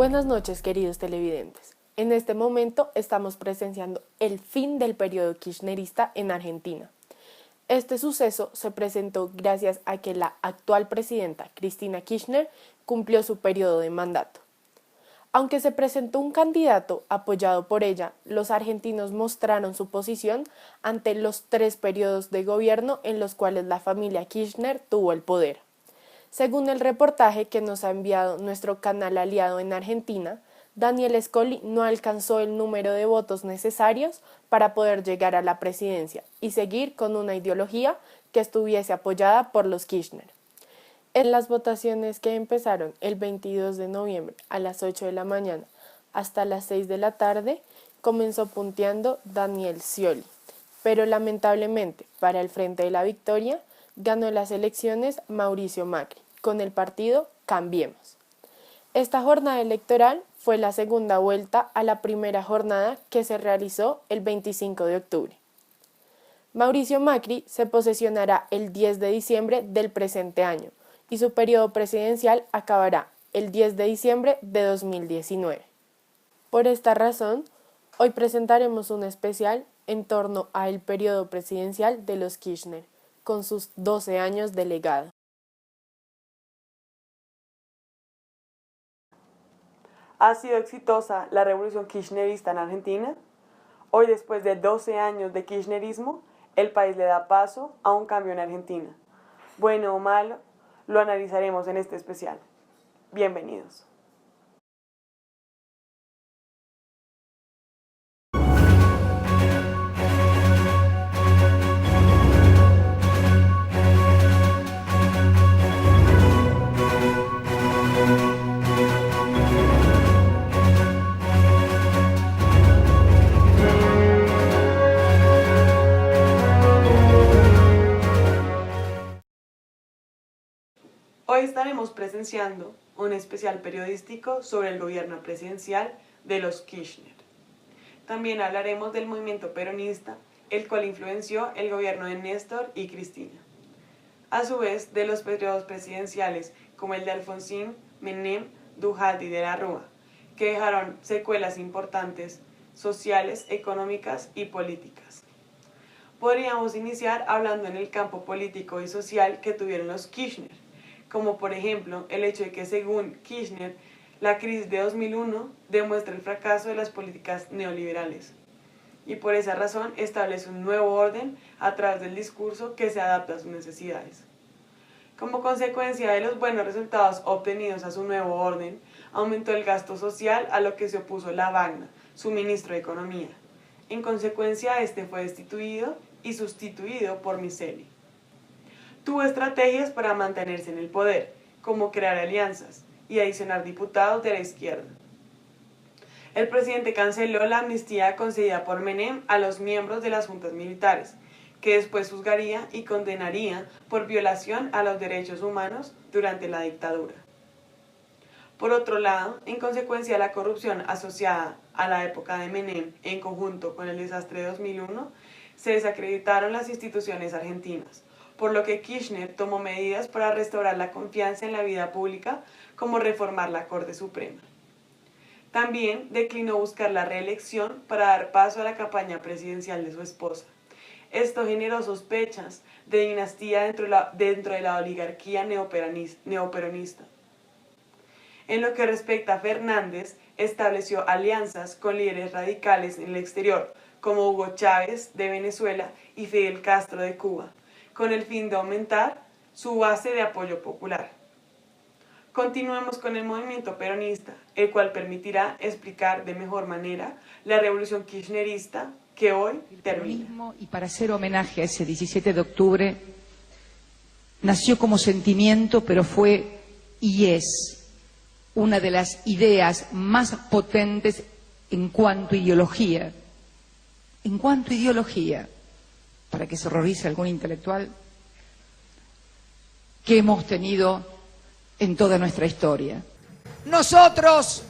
Buenas noches, queridos televidentes. En este momento estamos presenciando el fin del periodo kirchnerista en Argentina. Este suceso se presentó gracias a que la actual presidenta, Cristina Kirchner, cumplió su periodo de mandato. Aunque se presentó un candidato apoyado por ella, los argentinos mostraron su posición ante los 3 periodos de gobierno en los cuales la familia Kirchner tuvo el poder. Según el reportaje que nos ha enviado nuestro canal aliado en Argentina, Daniel Scully no alcanzó el número de votos necesarios para poder llegar a la presidencia y seguir con una ideología que estuviese apoyada por los Kirchner. En las votaciones que empezaron el 22 de noviembre a las 8 de la mañana hasta las 6 de la tarde, comenzó punteando Daniel Scioli, pero lamentablemente para el Frente de la Victoria ganó las elecciones Mauricio Macri, con el partido Cambiemos. Esta jornada electoral fue la segunda vuelta a la primera jornada que se realizó el 25 de octubre. Mauricio Macri se posesionará el 10 de diciembre del presente año y su periodo presidencial acabará el 10 de diciembre de 2019. Por esta razón, hoy presentaremos un especial en torno al periodo presidencial de los Kirchner, con sus 12 años de legado. ¿Ha sido exitosa la revolución kirchnerista en Argentina? Hoy, después de 12 años de kirchnerismo, el país le da paso a un cambio en Argentina. Bueno o malo, lo analizaremos en este especial. Bienvenidos. Hoy estaremos presenciando un especial periodístico sobre el gobierno presidencial de los Kirchner. También hablaremos del movimiento peronista, el cual influenció el gobierno de Néstor y Cristina. A su vez, de los periodos presidenciales como el de Alfonsín, Menem, Duhalde y de la Rúa, que dejaron secuelas importantes sociales, económicas y políticas. Podríamos iniciar hablando en el campo político y social que tuvieron los Kirchner, como por ejemplo el hecho de que según Kirchner, la crisis de 2001 demuestra el fracaso de las políticas neoliberales y por esa razón establece un nuevo orden a través del discurso que se adapta a sus necesidades. Como consecuencia de los buenos resultados obtenidos a su nuevo orden, aumentó el gasto social, a lo que se opuso Lavagna, su ministro de Economía. En consecuencia, este fue destituido y sustituido por Micheli. Tuvo estrategias para mantenerse en el poder, como crear alianzas y adicionar diputados de la izquierda. El presidente canceló la amnistía concedida por Menem a los miembros de las juntas militares, que después juzgaría y condenaría por violación a los derechos humanos durante la dictadura. Por otro lado, en consecuencia de la corrupción asociada a la época de Menem en conjunto con el desastre de 2001, se desacreditaron las instituciones argentinas, por lo que Kirchner tomó medidas para restaurar la confianza en la vida pública, como reformar la Corte Suprema. También declinó buscar la reelección para dar paso a la campaña presidencial de su esposa. Esto generó sospechas de dinastía dentro de la oligarquía neoperonista. En lo que respecta a Fernández, estableció alianzas con líderes radicales en el exterior, como Hugo Chávez de Venezuela y Fidel Castro de Cuba, con el fin de aumentar su base de apoyo popular. Continuemos con el movimiento peronista, el cual permitirá explicar de mejor manera la revolución kirchnerista que hoy termina. Y para hacer homenaje a ese 17 de octubre, nació como sentimiento, pero fue y es una de las ideas más potentes en cuanto a ideología. En cuanto a ideología, para que se horrorice algún intelectual, que hemos tenido en toda nuestra historia. Nosotros,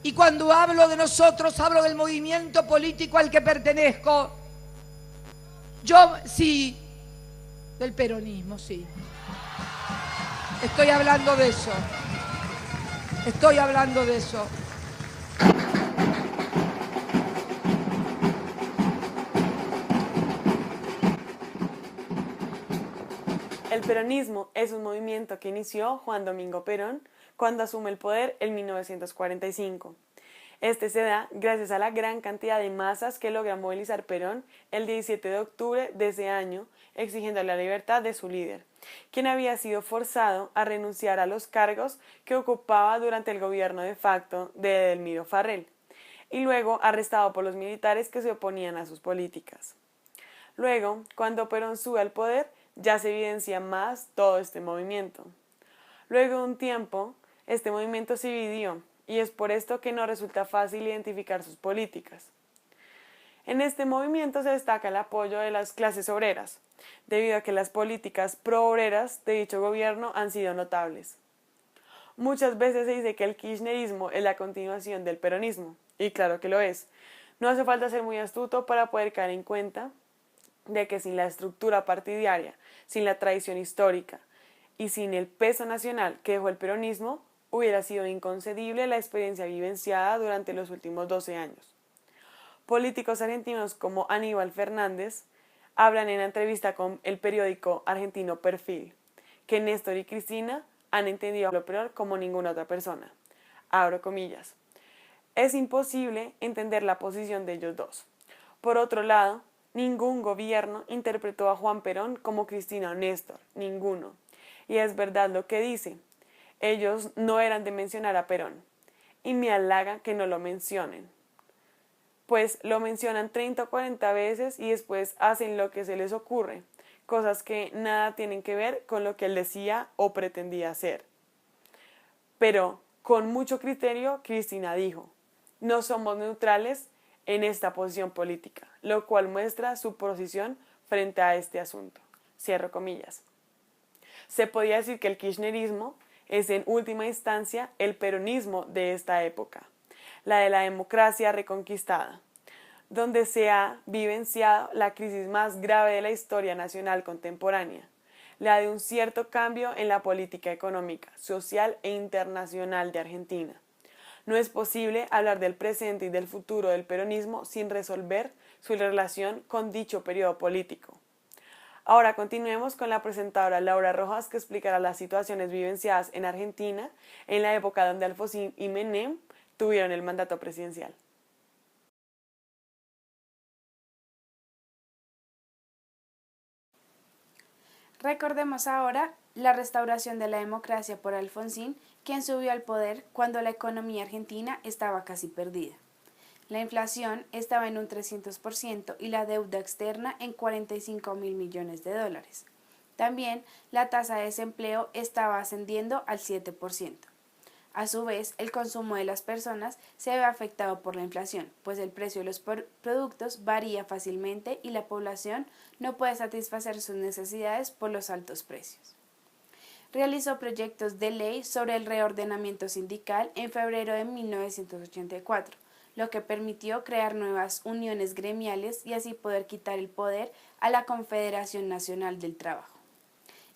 y cuando hablo de nosotros, hablo del movimiento político al que pertenezco. Yo, sí, del peronismo, sí. Estoy hablando de eso. Estoy hablando de eso. El peronismo es un movimiento que inició Juan Domingo Perón cuando asume el poder en 1945. Este se da gracias a la gran cantidad de masas que logra movilizar Perón el 17 de octubre de ese año, exigiendo la libertad de su líder, quien había sido forzado a renunciar a los cargos que ocupaba durante el gobierno de facto de Edelmiro Farrell, y luego arrestado por los militares que se oponían a sus políticas. Luego, cuando Perón sube al poder, ya se evidencia más todo este movimiento. Luego de un tiempo, este movimiento se dividió, y es por esto que no resulta fácil identificar sus políticas. En este movimiento se destaca el apoyo de las clases obreras, debido a que las políticas pro-obreras de dicho gobierno han sido notables. Muchas veces se dice que el kirchnerismo es la continuación del peronismo, y claro que lo es. No hace falta ser muy astuto para poder caer en cuenta de que sin la estructura partidaria, sin la tradición histórica y sin el peso nacional que dejó el peronismo, hubiera sido inconcebible la experiencia vivenciada durante los últimos 12 años. Políticos argentinos como Aníbal Fernández hablan en la entrevista con el periódico argentino Perfil, que Néstor y Cristina han entendido lo peor como ninguna otra persona. Abro comillas. Es imposible entender la posición de ellos dos. Por otro lado, ningún gobierno interpretó a Juan Perón como Cristina o Néstor, ninguno. Y es verdad lo que dice. Ellos no eran de mencionar a Perón, y me halaga que no lo mencionen, pues lo mencionan 30 o 40 veces y después hacen lo que se les ocurre, cosas que nada tienen que ver con lo que él decía o pretendía hacer. Pero, con mucho criterio, Cristina dijo, no somos neutrales en esta posición política, lo cual muestra su posición frente a este asunto. Cierro comillas. Se podía decir que el kirchnerismo es en última instancia el peronismo de esta época, la de la democracia reconquistada, donde se ha vivenciado la crisis más grave de la historia nacional contemporánea, la de un cierto cambio en la política económica, social e internacional de Argentina. No es posible hablar del presente y del futuro del peronismo sin resolver su relación con dicho periodo político. Ahora continuemos con la presentadora Laura Rojas, que explicará las situaciones vivenciadas en Argentina en la época donde Alfonsín y Menem tuvieron el mandato presidencial. Recordemos ahora la restauración de la democracia por Alfonsín, quien subió al poder cuando la economía argentina estaba casi perdida. La inflación estaba en un 300% y la deuda externa en 45.000 millones de dólares. También la tasa de desempleo estaba ascendiendo al 7%. A su vez, el consumo de las personas se ve afectado por la inflación, pues el precio de los productos varía fácilmente y la población no puede satisfacer sus necesidades por los altos precios. Realizó proyectos de ley sobre el reordenamiento sindical en febrero de 1984, lo que permitió crear nuevas uniones gremiales y así poder quitar el poder a la Confederación Nacional del Trabajo.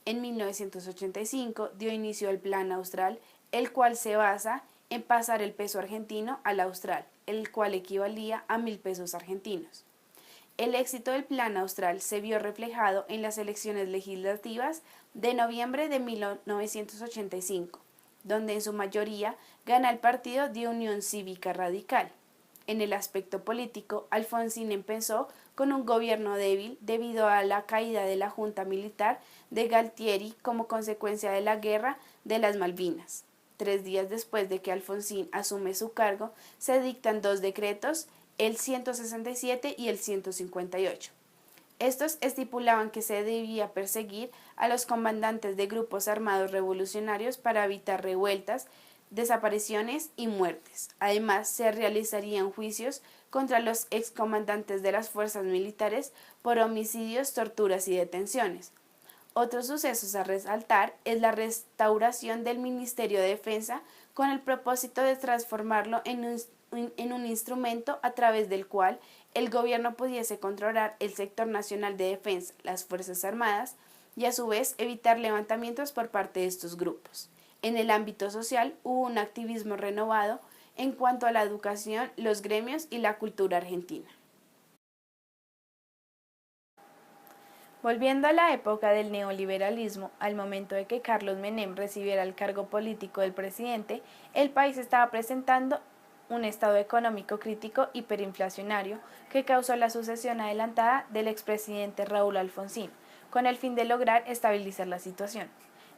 En 1985 dio inicio al Plan Austral, el cual se basa en pasar el peso argentino al austral, el cual equivalía a 1.000 pesos argentinos. El éxito del Plan Austral se vio reflejado en las elecciones legislativas de noviembre de 1985, donde en su mayoría gana el partido de Unión Cívica Radical. En el aspecto político, Alfonsín empezó con un gobierno débil debido a la caída de la Junta Militar de Galtieri como consecuencia de la Guerra de las Malvinas. 3 días después de que Alfonsín asume su cargo, se dictan 2 decretos, el 167 y el 158. Estos estipulaban que se debía perseguir a los comandantes de grupos armados revolucionarios para evitar revueltas, desapariciones y muertes. Además, se realizarían juicios contra los excomandantes de las fuerzas militares por homicidios, torturas y detenciones. Otros sucesos a resaltar es la restauración del Ministerio de Defensa con el propósito de transformarlo en un instrumento a través del cual el gobierno pudiese controlar el sector nacional de defensa, las Fuerzas Armadas, y a su vez evitar levantamientos por parte de estos grupos. En el ámbito social hubo un activismo renovado en cuanto a la educación, los gremios y la cultura argentina. Volviendo a la época del neoliberalismo, al momento de que Carlos Menem recibiera el cargo político del presidente, el país estaba presentando un estado económico crítico hiperinflacionario que causó la sucesión adelantada del expresidente Raúl Alfonsín, con el fin de lograr estabilizar la situación.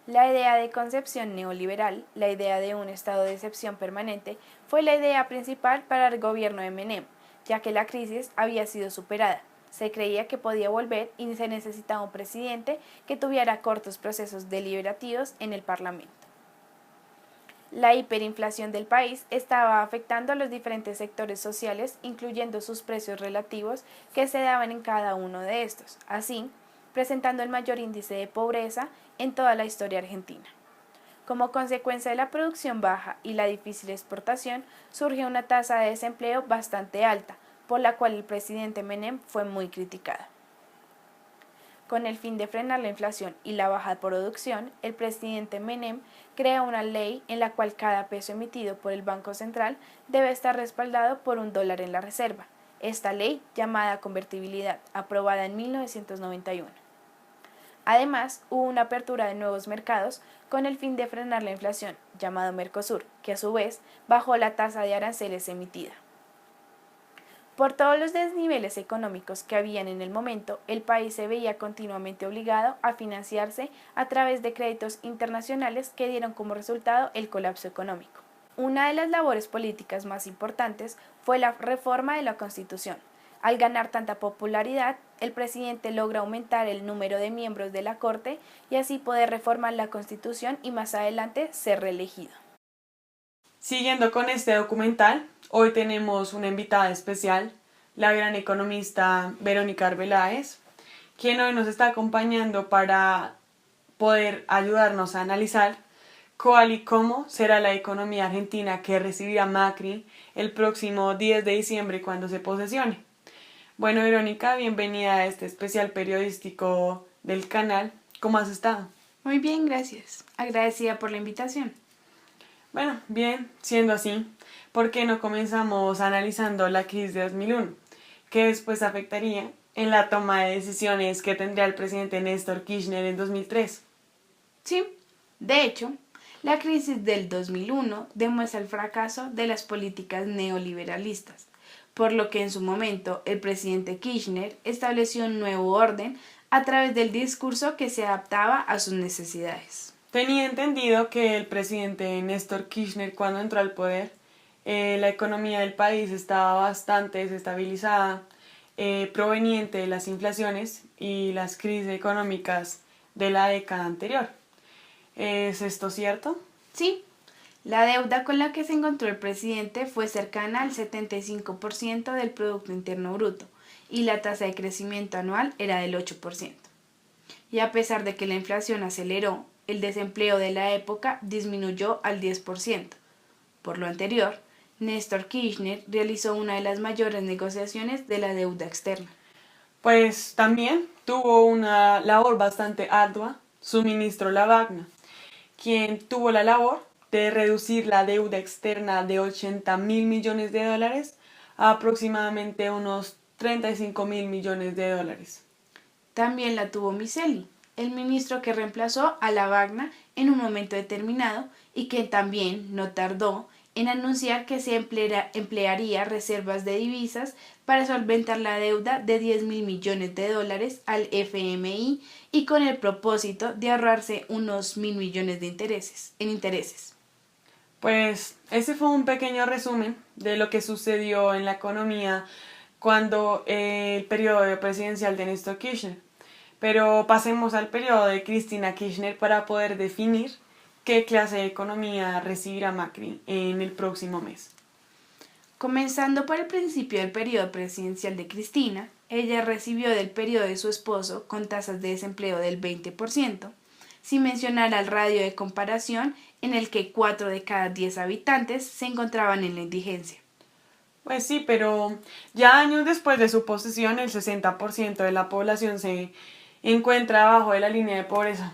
La idea de concepción neoliberal, la idea de un estado de excepción permanente, fue la idea principal para el gobierno de Menem, ya que la crisis había sido superada. Se creía que podía volver y se necesitaba un presidente que tuviera cortos procesos deliberativos en el Parlamento. La hiperinflación del país estaba afectando a los diferentes sectores sociales, incluyendo sus precios relativos que se daban en cada uno de estos, así presentando el mayor índice de pobreza en toda la historia argentina. Como consecuencia de la producción baja y la difícil exportación, surge una tasa de desempleo bastante alta, por la cual el presidente Menem fue muy criticado. Con el fin de frenar la inflación y la baja producción, el presidente Menem crea una ley en la cual cada peso emitido por el Banco Central debe estar respaldado por $1 en la reserva. Esta ley, llamada convertibilidad, aprobada en 1991. Además, hubo una apertura de nuevos mercados con el fin de frenar la inflación, llamado Mercosur, que a su vez bajó la tasa de aranceles emitida. Por todos los desniveles económicos que habían en el momento, el país se veía continuamente obligado a financiarse a través de créditos internacionales que dieron como resultado el colapso económico. Una de las labores políticas más importantes fue la reforma de la Constitución. Al ganar tanta popularidad, el presidente logra aumentar el número de miembros de la Corte y así poder reformar la Constitución y más adelante ser reelegido. Siguiendo con este documental, hoy tenemos una invitada especial, la gran economista Verónica Arbeláez, quien hoy nos está acompañando para poder ayudarnos a analizar cuál y cómo será la economía argentina que recibirá Macri el próximo 10 de diciembre cuando se posesione. Bueno, Verónica, bienvenida a este especial periodístico del canal. ¿Cómo has estado? Muy bien, gracias. Agradecida por la invitación. Bueno, bien, siendo así, ¿por qué no comenzamos analizando la crisis de 2001, que después afectaría en la toma de decisiones que tendría el presidente Néstor Kirchner en 2003? Sí, de hecho, la crisis del 2001 demuestra el fracaso de las políticas neoliberalistas, por lo que en su momento el presidente Kirchner estableció un nuevo orden a través del discurso que se adaptaba a sus necesidades. Tenía entendido que el presidente Néstor Kirchner, cuando entró al poder, la economía del país estaba bastante desestabilizada, proveniente de las inflaciones y las crisis económicas de la década anterior. ¿Es esto cierto? Sí, la deuda con la que se encontró el presidente fue cercana al 75% del Producto Interno Bruto y la tasa de crecimiento anual era del 8%. Y a pesar de que la inflación aceleró, el desempleo de la época disminuyó al 10%. Por lo anterior, Néstor Kirchner realizó una de las mayores negociaciones de la deuda externa. Pues también tuvo una labor bastante ardua su ministro Lavagna, quien tuvo la labor de reducir la deuda externa de $80.000 millones a aproximadamente unos $35.000 millones. También la tuvo Micheli, el ministro que reemplazó a Lavagna en un momento determinado y que también no tardó en anunciar que se emplearía reservas de divisas para solventar la deuda de $10.000 millones al FMI y con el propósito de ahorrarse unos 1.000 millones de intereses. Pues ese fue un pequeño resumen de lo que sucedió en la economía cuando el periodo presidencial de Néstor Kirchner. Pero pasemos al periodo de Cristina Kirchner para poder definir qué clase de economía recibirá Macri en el próximo mes. Comenzando por el principio del periodo presidencial de Cristina, ella recibió del periodo de su esposo con tasas de desempleo del 20%, sin mencionar al radio de comparación en el que 4 de cada 10 habitantes se encontraban en la indigencia. Pues sí, pero ya años después de su posesión, el 60% de la población se encuentra abajo de la línea de pobreza.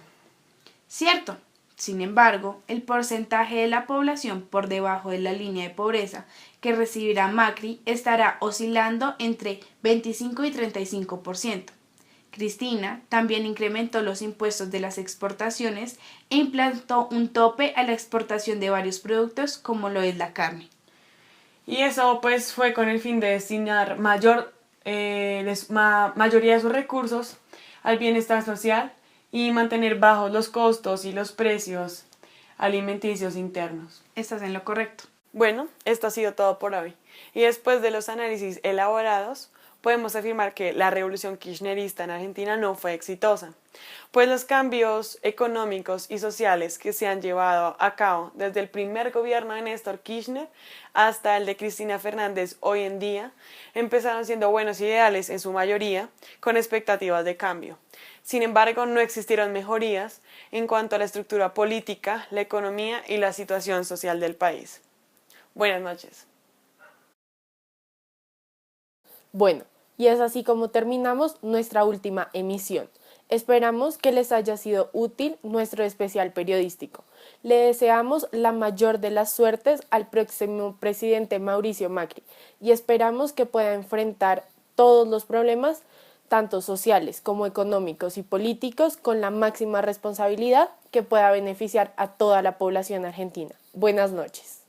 Cierto, Sin embargo, el porcentaje de la población por debajo de la línea de pobreza que recibirá Macri estará oscilando entre 25 y 35%. Cristina también incrementó los impuestos de las exportaciones e implantó un tope a la exportación de varios productos como lo es la carne. Y eso pues fue con el fin de destinar mayoría de sus recursos al bienestar social y mantener bajos los costos y los precios alimenticios internos. Estás en lo correcto. Bueno, esto ha sido todo por hoy. Y después de los análisis elaborados, podemos afirmar que la revolución kirchnerista en Argentina no fue exitosa, pues los cambios económicos y sociales que se han llevado a cabo desde el primer gobierno de Néstor Kirchner hasta el de Cristina Fernández hoy en día empezaron siendo buenos ideales en su mayoría, con expectativas de cambio. Sin embargo, no existieron mejorías en cuanto a la estructura política, la economía y la situación social del país. Buenas noches. Bueno, y es así como terminamos nuestra última emisión. Esperamos que les haya sido útil nuestro especial periodístico. Le deseamos la mayor de las suertes al próximo presidente Mauricio Macri y esperamos que pueda enfrentar todos los problemas, tanto sociales como económicos y políticos, con la máxima responsabilidad que pueda beneficiar a toda la población argentina. Buenas noches.